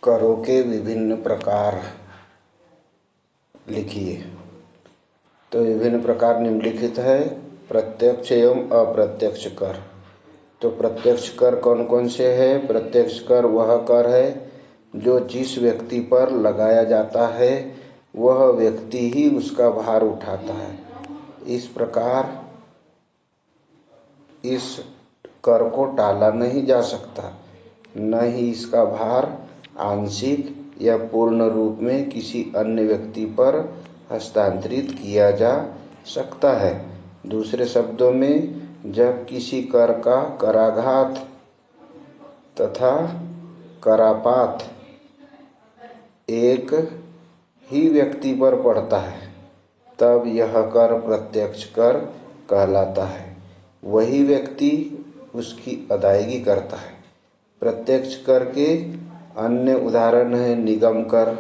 करों के विभिन्न प्रकार लिखिए। तो विभिन्न प्रकार निम्नलिखित है। प्रत्यक्ष एवं अप्रत्यक्ष कर। तो प्रत्यक्ष कर कौन कौन से है? प्रत्यक्ष कर वह कर है जो जिस व्यक्ति पर लगाया जाता है वह व्यक्ति ही उसका भार उठाता है। इस प्रकार इस कर को टाला नहीं जा सकता, न ही इसका भार आंशिक या पूर्ण रूप में किसी अन्य व्यक्ति पर हस्तांतरित किया जा सकता है। दूसरे शब्दों में, जब किसी कर का कराघात तथा करापात एक ही व्यक्ति पर पड़ता है तब यह कर प्रत्यक्ष कर कहलाता है। वही व्यक्ति उसकी अदायगी करता है। प्रत्यक्ष कर के अन्य उदाहरण है निगम कर,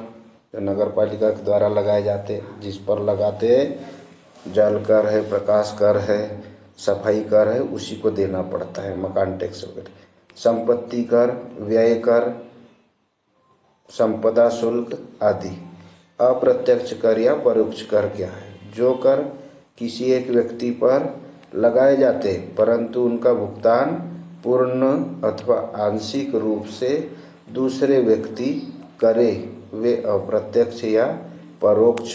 जो नगर पालिका के द्वारा लगाए जाते, जिस पर लगाते हैं। जल कर है, प्रकाश कर है, सफाई कर है, उसी को देना पड़ता है, मकान टैक्स वगैरह। संपत्ति कर, व्यय कर, संपदा शुल्क आदि। अप्रत्यक्ष कर या परोक्ष कर क्या है? जो कर किसी एक व्यक्ति पर लगाए जाते परंतु उनका भुगतान पूर्ण अथवा आंशिक रूप से दूसरे व्यक्ति करे, वे अप्रत्यक्ष या परोक्ष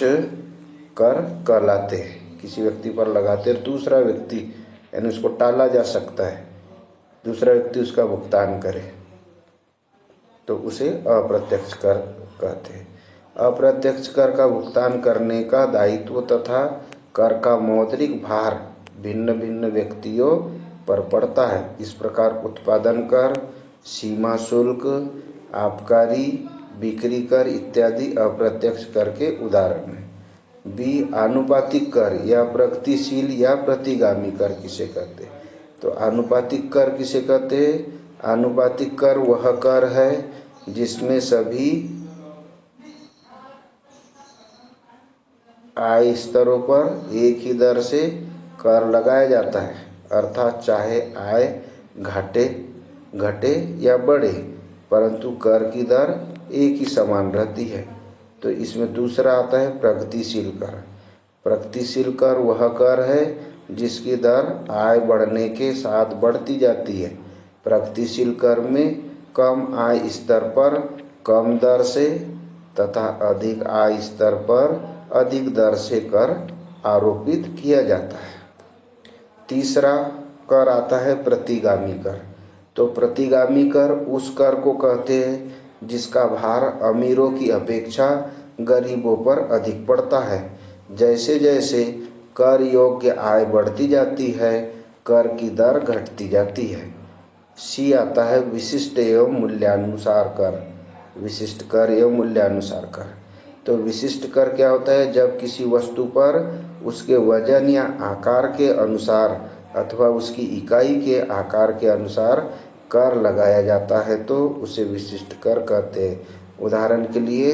कर कहलाते हैं। किसी व्यक्ति पर लगाते दूसरा व्यक्ति, यानी उसको टाला जा सकता है, दूसरा व्यक्ति उसका भुगतान करे, तो उसे अप्रत्यक्ष कर कहते हैं। अप्रत्यक्ष कर का भुगतान करने का दायित्व तथा कर का मौद्रिक भार भिन्न भिन्न व्यक्तियों पर पड़ता है। इस प्रकार उत्पादन कर, सीमा शुल्क, आबकारी, बिक्री कर इत्यादि अप्रत्यक्ष कर के उदाहरण हैं। बी, आनुपातिक कर या प्रगतिशील या प्रतिगामी कर किसे कहते हैं? तो आनुपातिक कर किसे कहते हैं? आनुपातिक कर वह कर है जिसमें सभी आय स्तरों पर एक ही दर से कर लगाया जाता है, अर्थात चाहे आय घटे या बढ़े परंतु कर की दर एक ही समान रहती है। तो इसमें दूसरा आता है प्रगतिशील कर। प्रगतिशील कर वह कर है जिसकी दर आय बढ़ने के साथ बढ़ती जाती है। प्रगतिशील कर में कम आय स्तर पर कम दर से तथा अधिक आय स्तर पर अधिक दर से कर आरोपित किया जाता है। तीसरा कर आता है प्रतिगामी कर। तो प्रतिगामी कर उस कर को कहते हैं जिसका भार अमीरों की अपेक्षा गरीबों पर अधिक पड़ता है। जैसे जैसे कर योग्य आय बढ़ती जाती है, कर की दर घटती जाती है। सी आता है विशिष्ट एवं मूल्यानुसार कर। विशिष्ट कर एवं मूल्यानुसार कर। तो विशिष्ट कर क्या होता है? जब किसी वस्तु पर उसके वजन या आकार के अनुसार अथवा उसकी इकाई के आकार के अनुसार कर लगाया जाता है तो उसे विशिष्ट कर कहते हैं। उदाहरण के लिए,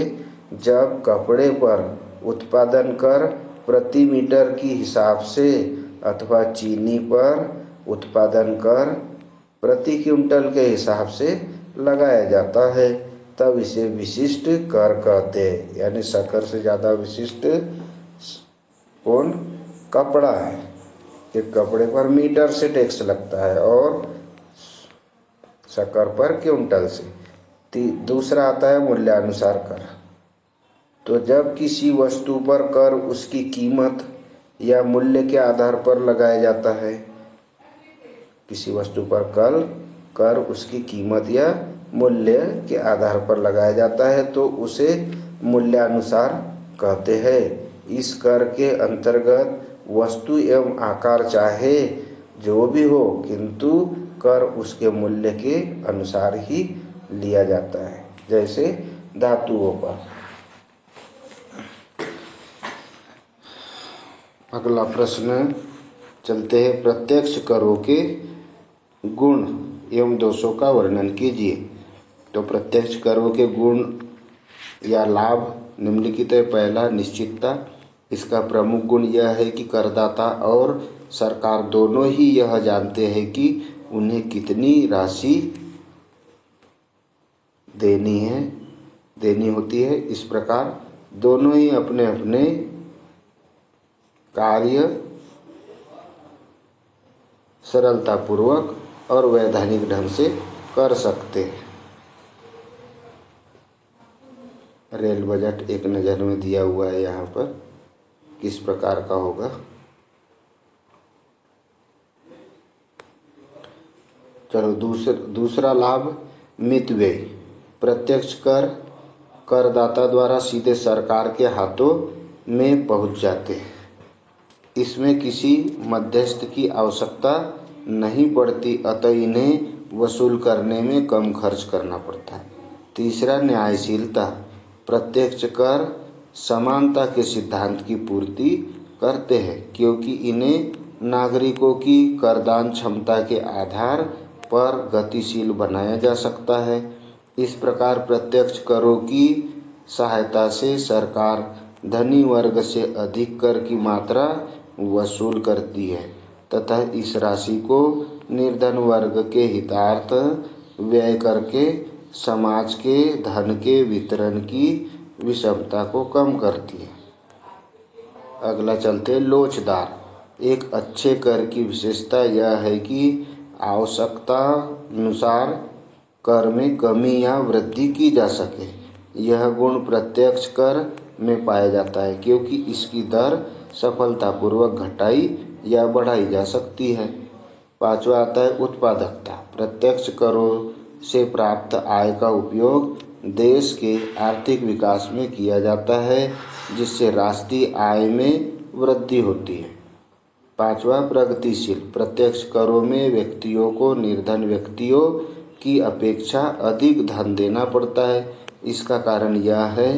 जब कपड़े पर उत्पादन कर प्रति मीटर की हिसाब से अथवा चीनी पर उत्पादन कर प्रति क्विंटल के हिसाब से लगाया जाता है तब इसे विशिष्ट कर कहते हैं। यानी शक्कर से ज़्यादा विशिष्ट कौन? कपड़ा है कि कपड़े पर मीटर से टैक्स लगता है और शक्कर पर क्विंटल से। दूसरा आता है मूल्यानुसार कर। तो जब किसी वस्तु पर कर उसकी कीमत या मूल्य के आधार पर लगाया जाता है, किसी वस्तु पर कर उसकी कीमत या मूल्य के आधार पर लगाया जाता है तो उसे मूल्यानुसार कहते हैं। इस कर के अंतर्गत वस्तु एवं आकार चाहे जो भी हो किंतु कर उसके मूल्य के अनुसार ही लिया जाता है, जैसे धातुओं पर। अगला प्रश्न चलते हैं। प्रत्यक्ष करों के गुण एवं दोषों का वर्णन कीजिए। तो प्रत्यक्ष करों के गुण या लाभ निम्नलिखित है। पहला, निश्चितता। इसका प्रमुख गुण यह है कि करदाता और सरकार दोनों ही यह जानते हैं कि उन्हें कितनी राशि देनी है देनी होती है। इस प्रकार दोनों ही अपने अपने कार्य सरलतापूर्वक और वैधानिक ढंग से कर सकते हैं। रेल बजट एक नज़र में दिया हुआ है यहाँ पर, किस प्रकार का होगा। चलो दूसरा लाभ मित व्यय। प्रत्यक्ष कर करदाता द्वारा सीधे सरकार के हाथों में पहुंच जाते हैं। इसमें किसी मध्यस्थ की आवश्यकता नहीं पड़ती, अतः इन्हें वसूल करने में कम खर्च करना पड़ता है। तीसरा न्यायशीलता। प्रत्यक्ष कर समानता के सिद्धांत की पूर्ति करते हैं, क्योंकि इन्हें नागरिकों की करदान क्षमता के आधार पर गतिशील बनाया जा सकता है। इस प्रकार प्रत्यक्ष करों की सहायता से सरकार धनी वर्ग से अधिक कर की मात्रा वसूल करती है तथा इस राशि को निर्धन वर्ग के हितार्थ व्यय करके समाज के धन के वितरण की विषमता को कम करती है। अगला चलते हैं लोचदार। एक अच्छे कर की विशेषता यह है कि आवश्यकता अनुसार कर में कमी या वृद्धि की जा सके। यह गुण प्रत्यक्ष कर में पाया जाता है, क्योंकि इसकी दर सफलतापूर्वक घटाई या बढ़ाई जा सकती है। पांचवा आता है उत्पादकता। प्रत्यक्ष करों से प्राप्त आय का उपयोग देश के आर्थिक विकास में किया जाता है, जिससे राष्ट्रीय आय में वृद्धि होती है। पांचवा प्रगतिशील। प्रत्यक्ष करों में व्यक्तियों को निर्धन व्यक्तियों की अपेक्षा अधिक धन देना पड़ता है। इसका कारण यह है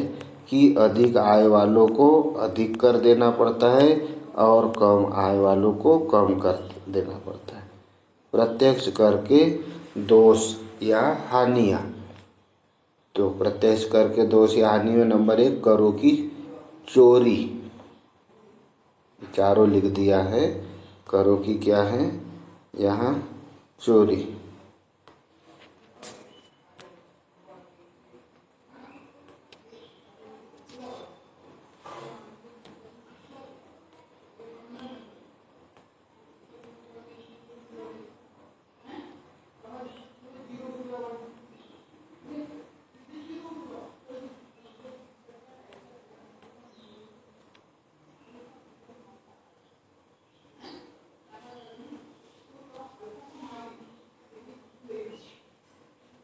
कि अधिक आय वालों को अधिक कर देना पड़ता है और कम आय वालों को कम कर देना पड़ता है। प्रत्यक्ष कर के दोष या हानियाँ। तो प्रत्यक्ष कर के दोष या हानि में नंबर 1 करों की चोरी। चारों लिख दिया है। करों की क्या है यहाँ? चोरी।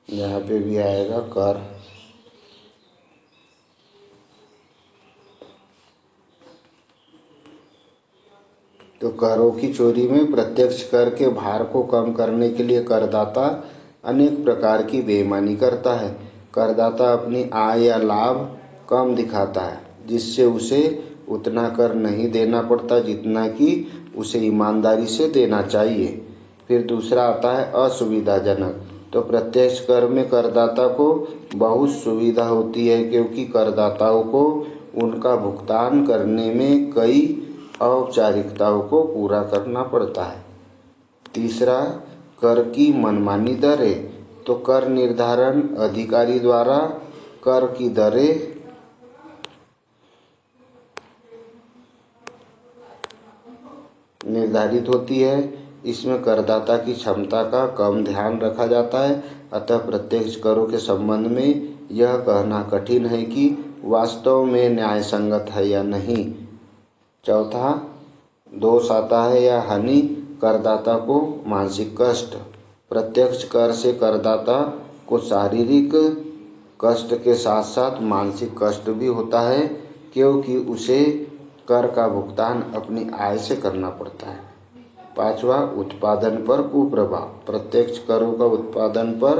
यहाँ पे भी आएगा कर। तो करों की चोरी में प्रत्यक्ष कर के भार को कम करने के लिए करदाता अनेक प्रकार की बेईमानी करता है। करदाता अपनी आय या लाभ कम दिखाता है, जिससे उसे उतना कर नहीं देना पड़ता जितना कि उसे ईमानदारी से देना चाहिए। फिर दूसरा आता है असुविधाजनक। तो प्रत्यक्ष कर में करदाता को बहुत सुविधा होती है, क्योंकि करदाताओं को उनका भुगतान करने में कई औपचारिकताओं को पूरा करना पड़ता है। तीसरा कर की मनमानी दरें। तो कर निर्धारण अधिकारी द्वारा कर की दरें निर्धारित होती है। इसमें करदाता की क्षमता का कम ध्यान रखा जाता है, अतः प्रत्यक्ष करों के संबंध में यह कहना कठिन है कि वास्तव में न्याय संगत है या नहीं। चौथा दोष आता है या हानि, करदाता को मानसिक कष्ट। प्रत्यक्ष कर से करदाता को शारीरिक कष्ट के साथ साथ मानसिक कष्ट भी होता है, क्योंकि उसे कर का भुगतान अपनी आय से करना पड़ता है। पांचवा उत्पादन पर कुप्रभाव। प्रत्यक्ष करों का उत्पादन पर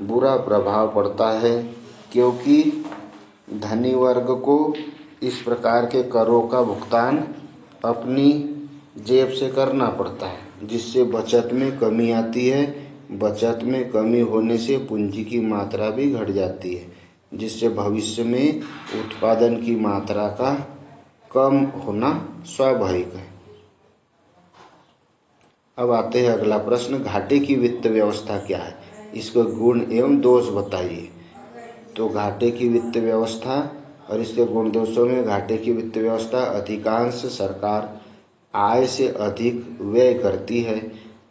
बुरा प्रभाव पड़ता है, क्योंकि धनी वर्ग को इस प्रकार के करों का भुगतान अपनी जेब से करना पड़ता है, जिससे बचत में कमी आती है। बचत में कमी होने से पूंजी की मात्रा भी घट जाती है, जिससे भविष्य में उत्पादन की मात्रा का कम होना स्वाभाविक है। अब आते हैं अगला प्रश्न, घाटे की वित्त व्यवस्था क्या है? इसके गुण एवं दोष बताइए। तो घाटे की वित्त व्यवस्था और इसके गुण दोषों में घाटे की वित्त व्यवस्था अधिकांश सरकार आय से अधिक व्यय करती है।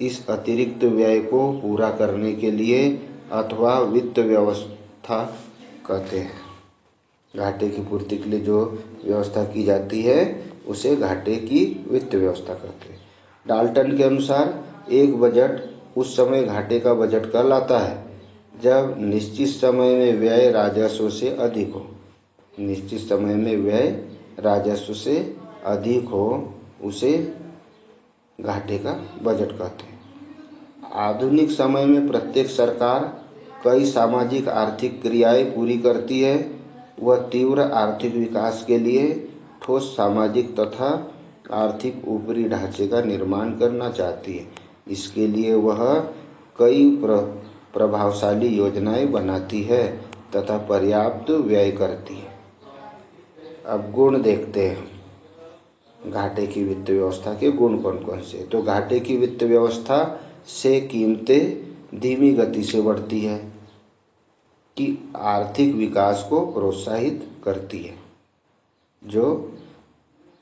इस अतिरिक्त व्यय को पूरा करने के लिए अथवा वित्त व्यवस्था कहते हैं। घाटे की पूर्ति के लिए जो व्यवस्था की जाती है उसे घाटे की वित्त व्यवस्था कहते हैं। डाल्टन के अनुसार एक बजट उस समय घाटे का बजट कहलाता है जब निश्चित समय में व्यय राजस्व से अधिक हो। निश्चित समय में व्यय राजस्व से अधिक हो उसे घाटे का बजट कहते हैं। आधुनिक समय में प्रत्येक सरकार कई सामाजिक आर्थिक क्रियाएं पूरी करती है। वह तीव्र आर्थिक विकास के लिए ठोस सामाजिक तथा आर्थिक ऊपरी ढांचे का निर्माण करना चाहती है। इसके लिए वह कई प्रभावशाली योजनाएं बनाती है तथा पर्याप्त व्यय करती है। अब गुण देखते हैं। घाटे की वित्त व्यवस्था के गुण कौन कौन से? तो घाटे की वित्त व्यवस्था से कीमतें धीमी गति से बढ़ती है कि आर्थिक विकास को प्रोत्साहित करती है, जो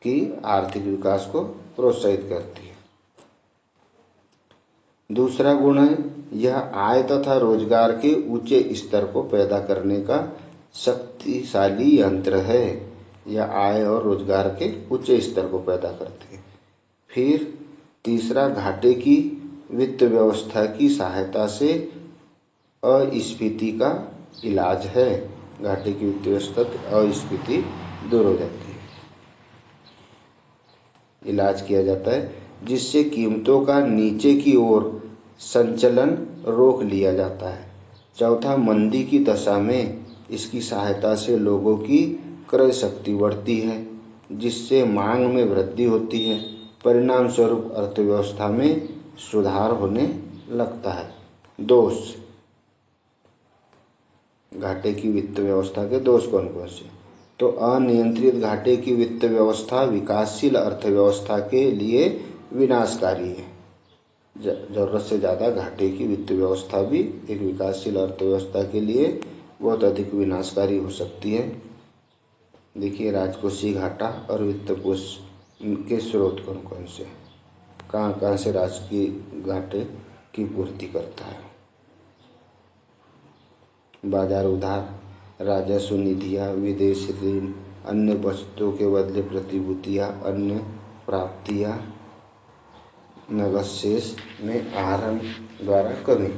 कि आर्थिक विकास को प्रोत्साहित करती है। दूसरा गुण है यह आय तथा रोजगार के ऊंचे स्तर को पैदा करने का शक्तिशाली यंत्र है। यह आय और रोजगार के ऊंचे स्तर को पैदा करती है। फिर तीसरा, घाटे की वित्त व्यवस्था की सहायता से अस्फीति का इलाज है। घाटे की वित्त व्यवस्था अस्फीति दूर हो जाती है, इलाज किया जाता है जिससे कीमतों का नीचे की ओर संचलन रोक लिया जाता है। चौथा, मंदी की दशा में इसकी सहायता से लोगों की क्रय शक्ति बढ़ती है जिससे मांग में वृद्धि होती है। परिणाम स्वरूप अर्थव्यवस्था में सुधार होने लगता है। दोष, घाटे की वित्त व्यवस्था के दोष कौन कौन से? तो अनियंत्रित घाटे की वित्त व्यवस्था विकासशील अर्थव्यवस्था के लिए विनाशकारी है। जरूरत से ज़्यादा घाटे की वित्त व्यवस्था भी एक विकासशील अर्थव्यवस्था के लिए बहुत अधिक विनाशकारी हो सकती है। देखिए, राजकोषीय घाटा और वित्त कोष के स्रोत कौन कौन से, कहाँ कहाँ से राजकीय घाटे की पूर्ति करता है? बाजार उधार, राजस्व निधियाँ, विदेशी ऋण, अन्य वस्तुओं के बदले प्रतिभूतियाँ, अन्य प्राप्तियाँ, नगद शेष में आहरण द्वारा कमी।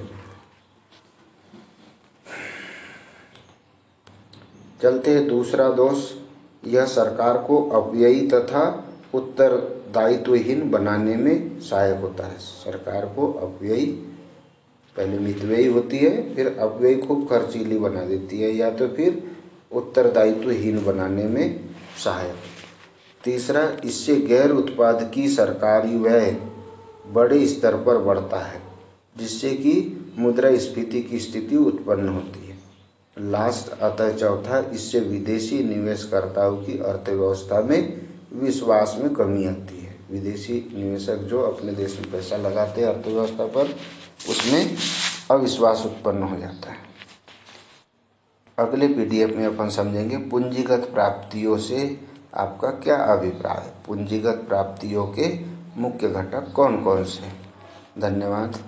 चलते हैं दूसरा दोष, यह सरकार को अपव्ययी तथा उत्तरदायित्वहीन बनाने में सहायक होता है। सरकार को अपव्ययी, पहले मितव्ययी होती है, फिर अपव्ययी खूब खर्चीली बना देती है, या तो फिर उत्तरदायित्वहीन बनाने में सहायक। तीसरा, इससे गैर उत्पादकीय सरकारी व्यय बड़े स्तर पर बढ़ता है जिससे कि मुद्रास्फीति की स्थिति उत्पन्न होती है। लास्ट अतः चौथा, इससे विदेशी निवेशकर्ताओं की अर्थव्यवस्था में विश्वास में कमी आती है। विदेशी निवेशक जो अपने देश में पैसा लगाते हैं अर्थव्यवस्था पर, उसमें अविश्वास उत्पन्न हो जाता है। अगले PDF में अपन समझेंगे पूंजीगत प्राप्तियों से आपका क्या अभिप्राय है। पूंजीगत प्राप्तियों के मुख्य घटक कौन कौन से? धन्यवाद।